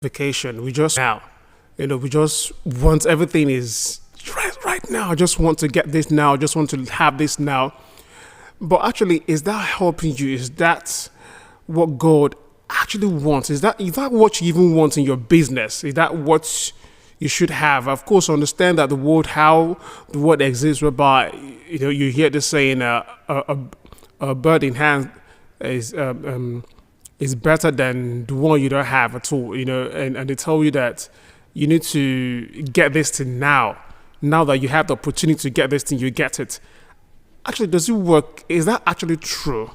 vacation. We just now, we just want everything is right now. I just want to get this now. I just want to have this now. But actually, is that helping you? Is that what God actually wants? Is that what you even want in your business? Is that what you should have? Of course, understand that how the world exists, whereby you hear this saying, a bird in hand is is better than the one you don't have at all. And they tell you that you need to get this thing now. Now that you have the opportunity to get this thing, you get it. Actually, does it work? Is that actually true?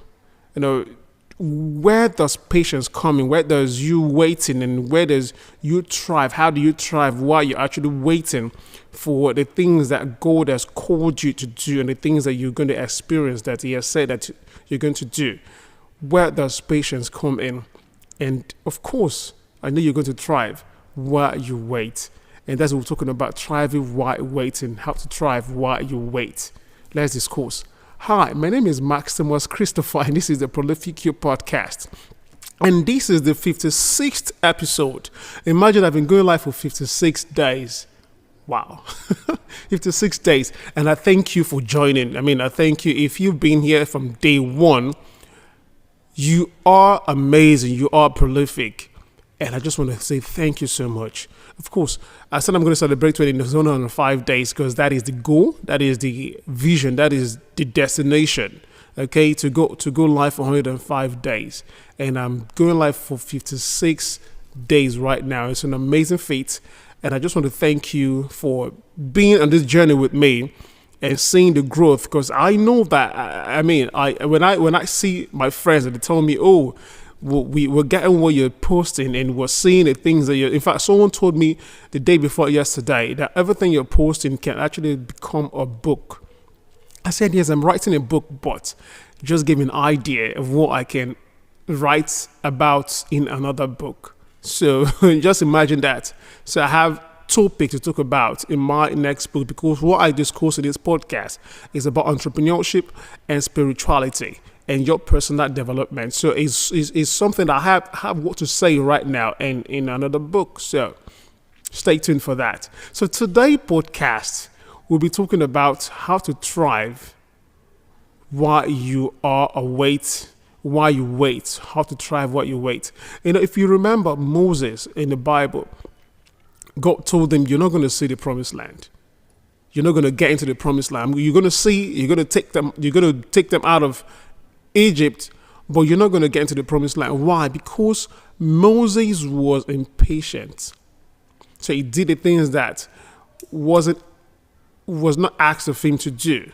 Where does patience come in? Where does you waiting, and where does you thrive? How do you thrive while you're actually waiting for the things that God has called you to do and the things that you're going to experience that He has said that you're going to do? Where does patience come in? And of course, I know you're going to thrive while you wait. And that's what we're talking about, thriving while waiting, how to thrive while you wait. Let's discuss. Hi, my name is Maximus Christopher, and this is the Prolific You Podcast. And this is the 56th episode. Imagine I've been going live for 56 days. Wow. 56 days. And I thank you for joining. I thank you. If you've been here from day one, you are amazing. You are prolific. And I just want to say thank you so much. Of course, I said I'm going to celebrate 105 days because that is the goal, that is the vision, that is the destination. Okay, to go live for 105 days. And I'm going live for 56 days right now. It's an amazing feat. And I just want to thank you for being on this journey with me and seeing the growth, because I know that when I see my friends and they tell me, oh, we're getting what you're posting and we're seeing the things that in fact, someone told me the day before yesterday that everything you're posting can actually become a book. I said, yes, I'm writing a book, but just give me an idea of what I can write about in another book. So just imagine that. So I have topic to talk about in my next book, because what I discuss in this podcast is about entrepreneurship and spirituality and your personal development. So it's something that I have what to say right now and in another book. So stay tuned for that. So today podcast, we'll be talking about how to thrive while you wait, how to thrive while you wait. If you remember Moses in the Bible, God told him, you're not going to see the promised land. You're not going to get into the promised land. You're going to take them out of Egypt, but you're not going to get into the promised land. Why? Because Moses was impatient. So he did the things that was not asked of him to do.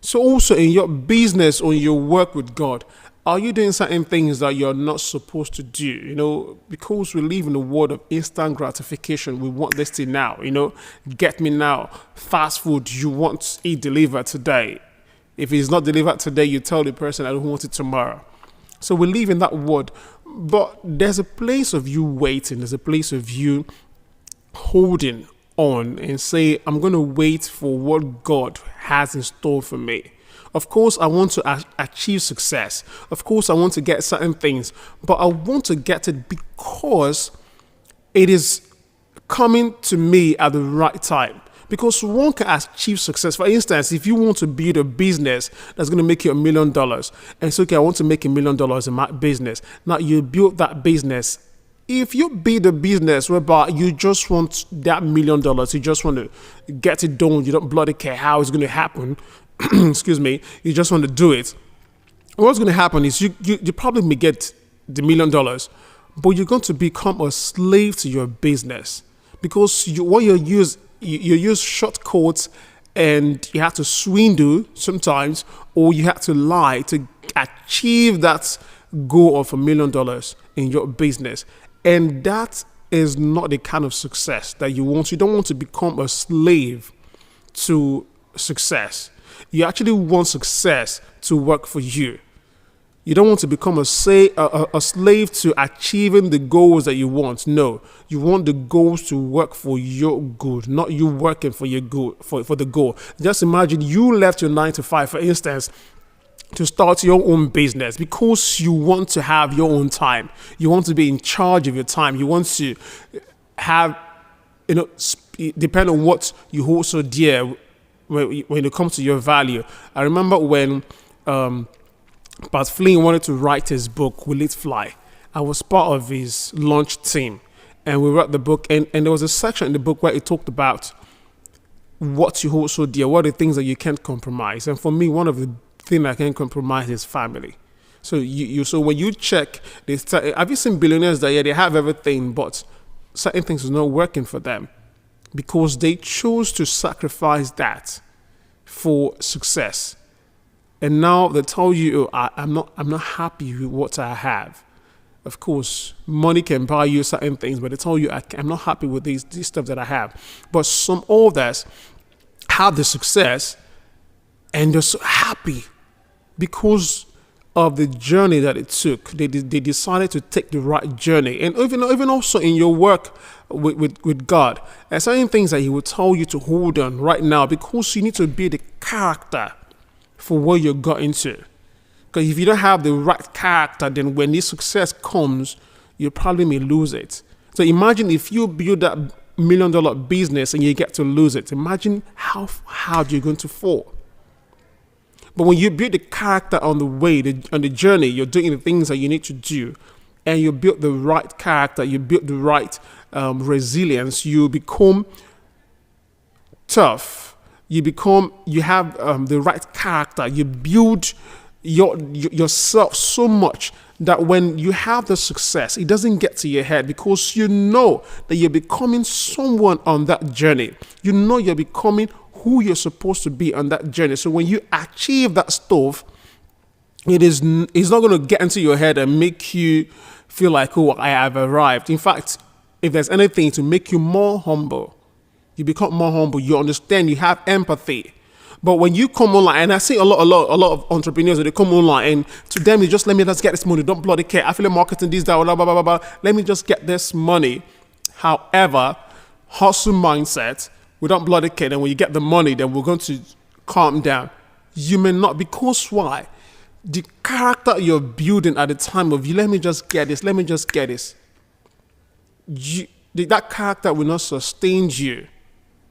So also in your business or your work with God, are you doing certain things that you're not supposed to do? Because we live in a world of instant gratification. We want this thing now, get me now. Fast food, you want it delivered today. If it's not delivered today, you tell the person, I don't want it tomorrow. So we live in that world. But there's a place of you waiting. There's a place of you holding on and say, I'm going to wait for what God has in store for me. Of course, I want to achieve success. Of course, I want to get certain things. But I want to get it because it is coming to me at the right time. Because one can achieve success. For instance, if you want to build a business that's going to make you $1 million, and it's okay, I want to make $1 million in my business. Now you build that business. If you build a business whereby you just want that $1 million, you just want to get it done, you don't bloody care how it's going to happen, excuse me, you just want to do it. What's going to happen is you probably may get the $1 million, but you're going to become a slave to your business, because you use shortcuts and you have to swindle sometimes, or you have to lie to achieve that goal of $1 million in your business. And that is not the kind of success that you want. You don't want to become a slave to success. You actually want success to work for you. You don't want to become a slave to achieving the goals that you want. No, you want the goals to work for your good, not you working for your good, for the goal. Just imagine you left your 9 to 5, for instance, to start your own business because you want to have your own time. You want to be in charge of your time. You want to have, depend on what you hold so dear when it comes to your value. I remember when Pat Flynn wanted to write his book, Will It Fly? I was part of his launch team, and we wrote the book, and there was a section in the book where it talked about what you hold so dear, what are the things that you can't compromise. And for me, one of the things I can't compromise is family. So so when you check, have you seen billionaires that they have everything, but certain things are not working for them because they chose to sacrifice that for success. And now they tell you, I'm not happy with what I have. Of course, money can buy you certain things, but they tell you, I'm not happy with this stuff that I have. But some others have the success and they're so happy because of the journey that it took. They decided to take the right journey. And even also in your work with God, there's certain things that He will tell you to hold on right now because you need to build the character for what you got into. Because if you don't have the right character, then when this success comes, you probably may lose it. So imagine if you build that $1 million business and you get to lose it. Imagine how hard you're going to fall. But when you build the character on the way, on the journey, you're doing the things that you need to do, and you build the right character, you build the right resilience, you become tough. You have the right character. You build yourself so much that when you have the success, it doesn't get to your head because you know that you're becoming someone on that journey. You know you're becoming who you're supposed to be on that journey. So when you achieve that stuff, it's not going to get into your head and make you feel like, oh, I have arrived. In fact, if there's anything to make you more humble, you become more humble, you understand, you have empathy. But when you come online, and I see a lot of entrepreneurs, they come online and to them, it's just, let's get this money. Don't bloody care. Affiliate marketing, this, that, blah, blah, blah, blah. Let me just get this money. However, hustle mindset, we don't bloody care. And when you get the money, then we're going to calm down. You may not, because why? The character you're building at the time of you, let me just get this. That character will not sustain you.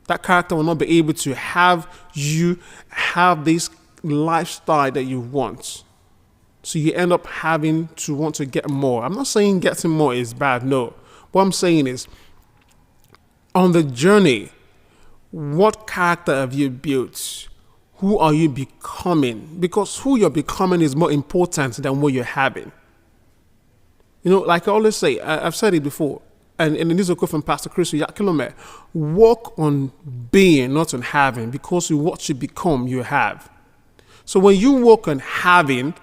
That character will not be able to have you have this lifestyle that you want. So you end up having to want to get more. I'm not saying getting more is bad, no. What I'm saying is, on the journey, what character have you built? Who are you becoming? Because who you're becoming is more important than what you're having. Like I always say, I've said it before, and this is a quote from Pastor Chris Yakilome, work on being, not on having, because what you become, you have. So when you work on having,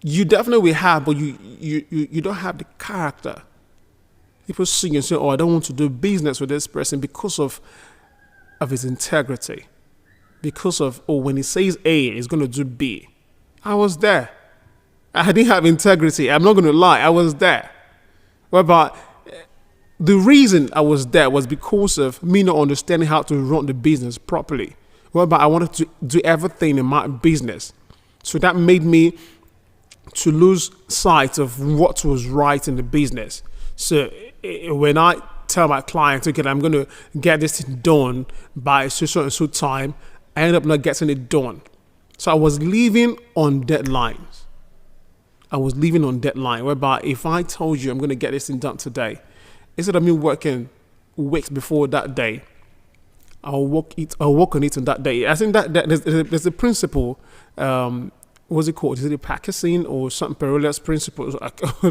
you definitely have, but you don't have the character. People see you and say, oh, I don't want to do business with this person because of his integrity. Because of, when he says A, he's going to do B. I was there. I didn't have integrity. I'm not going to lie. I was there. But the reason I was there was because of me not understanding how to run the business properly. But I wanted to do everything in my business. So that made me to lose sight of what was right in the business. So when I tell my clients, okay, I'm going to get this done by so and so time, I end up not getting it done. So I was living on deadlines. Whereby if I told you I'm going to get this thing done today, instead of me working weeks before that day, I'll work on it on that day. I think that there's a principle, what's it called? Is it a practicing or something perilous principle?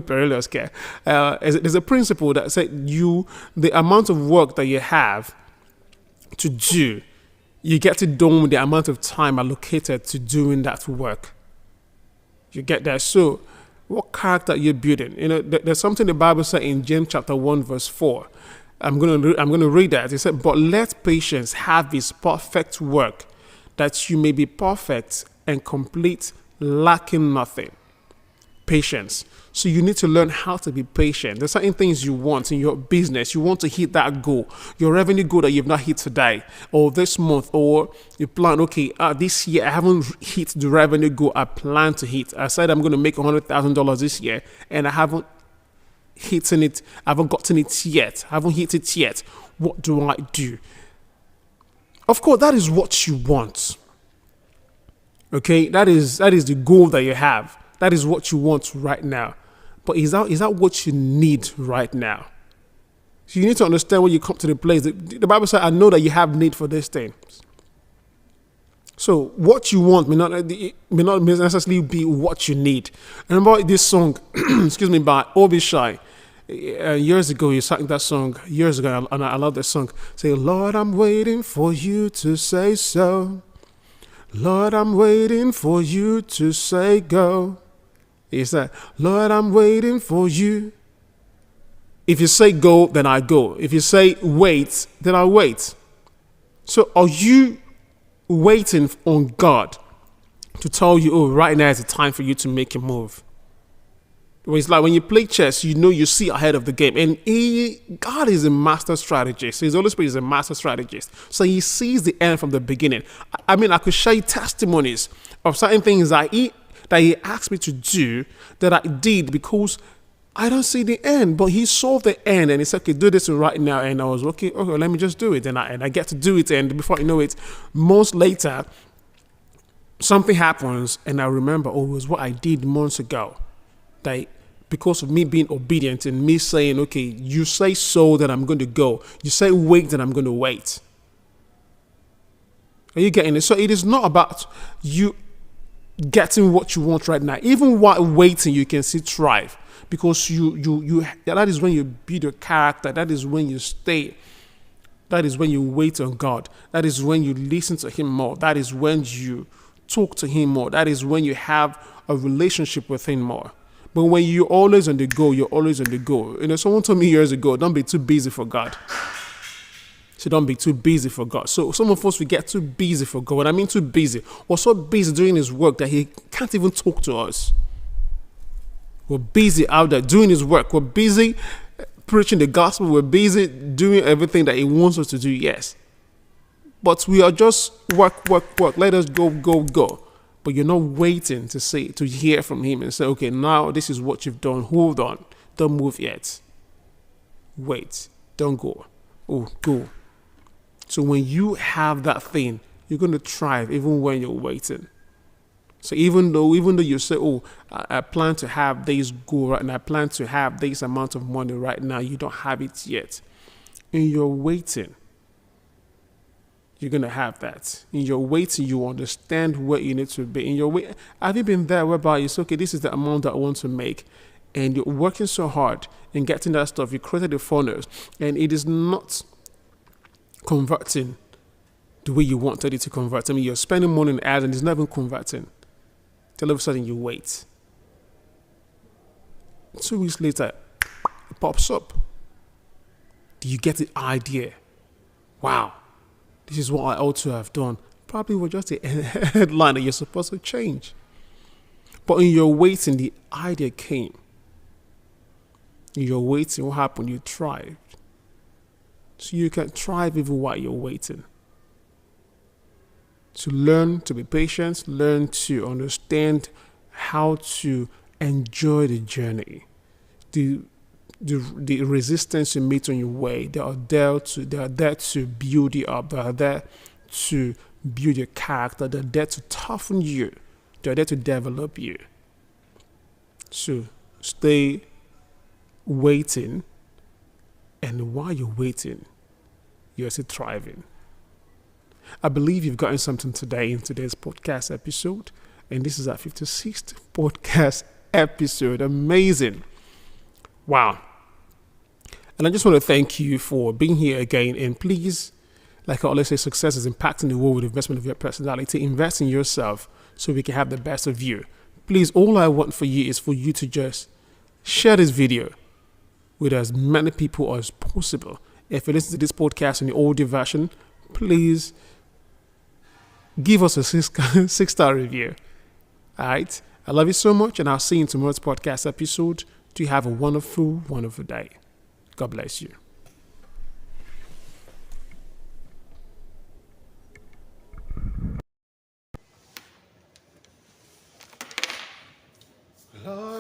Perilous care. There's a principle that says the amount of work that you have to do, you get it done with the amount of time allocated to doing that work. You get that? So what character are you building? There's something the Bible said in James chapter 1 verse 4. I'm gonna read that. It said, but let patience have its perfect work, that you may be perfect and complete, lacking nothing. Patience. So you need to learn how to be patient. There's certain things you want in your business. You want to hit that goal, your revenue goal that you've not hit today or this month, or you plan, okay, this year I haven't hit the revenue goal I plan to hit. I said I'm going to make $100,000 this year and I haven't hitting it. I haven't gotten it yet. I haven't hit it yet. What do I do? Of course, that is what you want. Okay, that is the goal that you have. That is what you want right now. But is that what you need right now? So you need to understand when you come to the place. The Bible says, I know that you have need for these things. So what you want may not necessarily be what you need. I remember this song, excuse me, by Obishai. Years ago, you sang that song years ago, and I love that song. Say, Lord, I'm waiting for you to say so. Lord, I'm waiting for you to say go. He said, Lord, I'm waiting for you. If you say go, then I go. If you say wait, then I wait. So are you waiting on God to tell you, oh, right now is the time for you to make a move? It's like when you play chess, you see ahead of the game. And God is a master strategist. His Holy Spirit is a master strategist. So he sees the end from the beginning. I mean, I could show you testimonies of certain things that he asked me to do that I did because I don't see the end. But he saw the end and he said, okay, do this right now. And I was, okay, let me just do it. And I get to do it. And before you know it, months later, something happens. And I remember, it was what I did months ago. That because of me being obedient and me saying, okay, you say so, then I'm going to go. You say wait, then I'm going to wait. Are you getting it? So it is not about you getting what you want right now. Even while waiting, you can still thrive because that is when you build your character. That is when you stay. That is when you wait on God. That is when you listen to Him more. That is when you talk to Him more. That is when you have a relationship with Him more. But when you're always on the go, you're always on the go. Someone told me years ago, don't be too busy for God. So don't be too busy for God. So some of us, we get too busy for God. When I mean too busy, we're so busy doing His work that He can't even talk to us. We're busy out there doing His work. We're busy preaching the gospel. We're busy doing everything that He wants us to do, yes. But we are just work. Let us go. But you're not waiting to hear from Him and say, okay, now this is what you've done. Hold on. Don't move yet. Wait. Don't go. Oh, go. So when you have that thing, you're going to thrive even when you're waiting. So even though you say, oh, I plan to have this goal right now, I plan to have this amount of money right now, you don't have it yet. And you're waiting. You're going to have that. In your waiting, you understand where you need to be. In your wait, have you been there whereby you say, okay, this is the amount that I want to make, and you're working so hard in getting that stuff, you created the funnels, and it is not converting the way you wanted it to convert. I mean, you're spending money on ads and it's not even converting. Till all of a sudden you wait. 2 weeks later, it pops up. Do you get the idea? Wow. This is what I ought to have done. Probably was just a headline that you're supposed to change. But in your waiting, the idea came. In your waiting, what happened? You thrived. So you can thrive even while you're waiting. To learn to be patient, learn to understand how to enjoy the journey. The resistance you meet on your way, they are there to build you up. They are there to build your character. They're there to toughen you. They're there to develop you. So stay waiting, and while you're waiting, you're still thriving. I believe you've gotten something today in today's podcast episode, and this is our 56th podcast episode. Amazing. Wow. And I just want to thank you for being here again. And please, like I always say, success is impacting the world with investment of your personality. Invest in yourself so we can have the best of you. Please, all I want for you is for you to just share this video with as many people as possible. If you listen to this podcast in the audio version, please give us a 6-star review. All right? I love you so much, and I'll see you in tomorrow's podcast episode. Do you have a wonderful, wonderful day. God bless you.